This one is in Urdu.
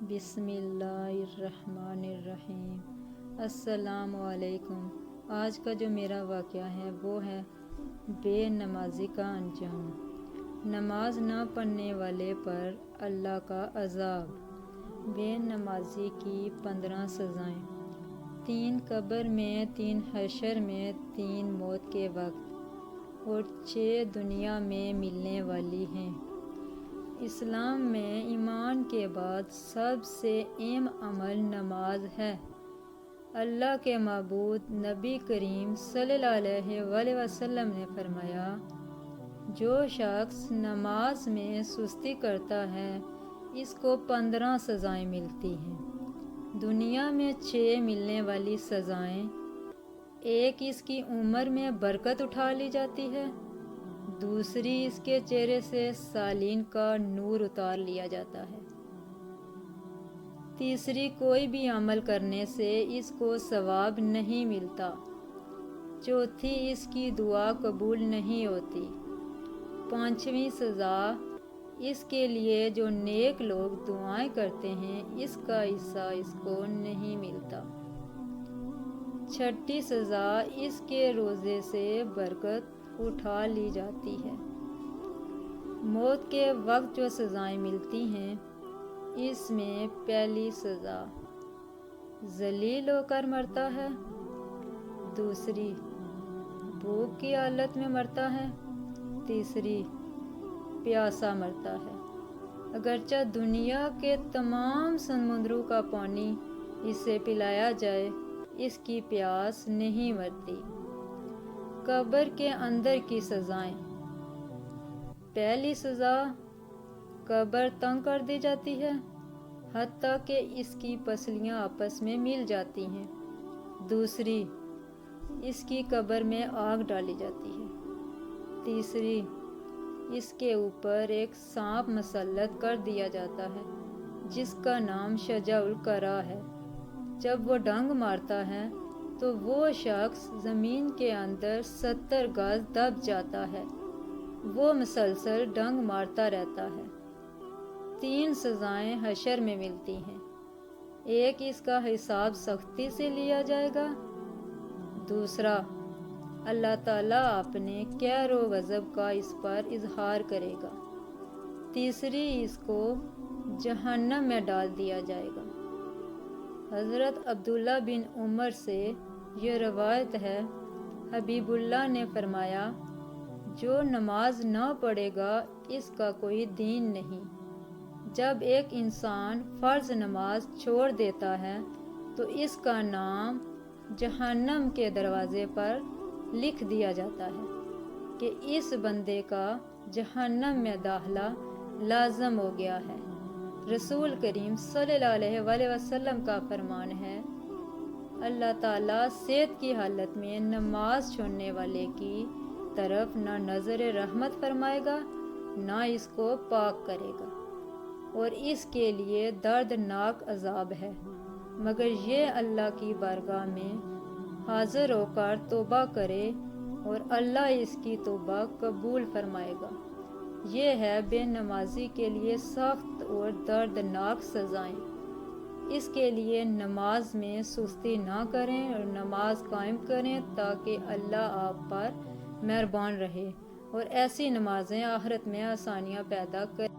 بسم اللہ الرحمن الرحیم۔ السلام علیکم۔ آج کا جو میرا واقعہ ہے وہ ہے بے نمازی کا انجام۔ نماز نہ پڑھنے والے پر اللہ کا عذاب۔ بے نمازی کی 15 سزائیں، 3 قبر میں، 3 حشر میں، 3 موت کے وقت اور 6 دنیا میں ملنے والی ہیں۔ اسلام میں ایمان کے بعد سب سے اہم عمل نماز ہے۔ اللہ کے معبود نبی کریم صلی اللہ علیہ وآلہ وسلم نے فرمایا، جو شخص نماز میں سستی کرتا ہے اس کو 15 سزائیں ملتی ہیں۔ دنیا میں 6 ملنے والی سزائیں: ایک، اس کی عمر میں برکت اٹھا لی جاتی ہے۔ دوسری، اس کے چہرے سے سالین کا نور اتار لیا جاتا ہے۔ تیسری، کوئی بھی عمل کرنے سے اس کو ثواب نہیں ملتا۔ چوتھی، اس کی دعا قبول نہیں ہوتی۔ پانچویں سزا، اس کے لیے جو نیک لوگ دعائیں کرتے ہیں اس کا حصہ اس کو نہیں ملتا۔ چھٹی سزا، اس کے روزے سے برکت اٹھا لی جاتی ہے۔ موت کے وقت جو سزائیں ملتی ہیں اس میں پہلی سزا، ذلیل ہو کر مرتا ہے۔ دوسری، بھوک کی حالت میں مرتا ہے۔ تیسری، پیاسا مرتا ہے۔ اگرچہ دنیا کے تمام سمندروں کا پانی اسے پلایا جائے اس کی پیاس نہیں مرتی۔ قبر کے اندر کی سزائیں: پہلی سزا، قبر تنگ کر دی جاتی ہے حتیٰ کہ اس کی پسلیاں آپس میں مل جاتی ہیں۔ دوسری، اس کی قبر میں آگ ڈالی جاتی ہے۔ تیسری، اس کے اوپر ایک سانپ مسلط کر دیا جاتا ہے جس کا نام شجاع القرا ہے۔ جب وہ ڈنگ مارتا ہے تو وہ شخص زمین کے اندر 70 گز دب جاتا ہے۔ وہ مسلسل ڈنگ مارتا رہتا ہے۔ 3 سزائیں حشر میں ملتی ہیں: ایک، اس کا حساب سختی سے لیا جائے گا۔ دوسرا، اللہ تعالیٰ اپنے قہر و غضب کا اس پر اظہار کرے گا۔ تیسری، اس کو جہنم میں ڈال دیا جائے گا۔ حضرت عبداللہ بن عمر سے یہ روایت ہے، حبیب اللہ نے فرمایا، جو نماز نہ پڑھے گا اس کا کوئی دین نہیں۔ جب ایک انسان فرض نماز چھوڑ دیتا ہے تو اس کا نام جہنم کے دروازے پر لکھ دیا جاتا ہے کہ اس بندے کا جہنم میں داخلہ لازم ہو گیا ہے۔ رسول کریم صلی اللہ علیہ وآلہ وسلم کا فرمان ہے، اللہ تعالیٰ صحت کی حالت میں نماز چھوڑنے والے کی طرف نہ نظر رحمت فرمائے گا نہ اس کو پاک کرے گا، اور اس کے لیے دردناک عذاب ہے، مگر یہ اللہ کی بارگاہ میں حاضر ہو کر توبہ کرے اور اللہ اس کی توبہ قبول فرمائے گا۔ یہ ہے بے نمازی کے لیے سخت اور دردناک سزائیں۔ اس کے لیے نماز میں سستی نہ کریں اور نماز قائم کریں تاکہ اللہ آپ پر مہربان رہے اور ایسی نمازیں آخرت میں آسانیاں پیدا کریں۔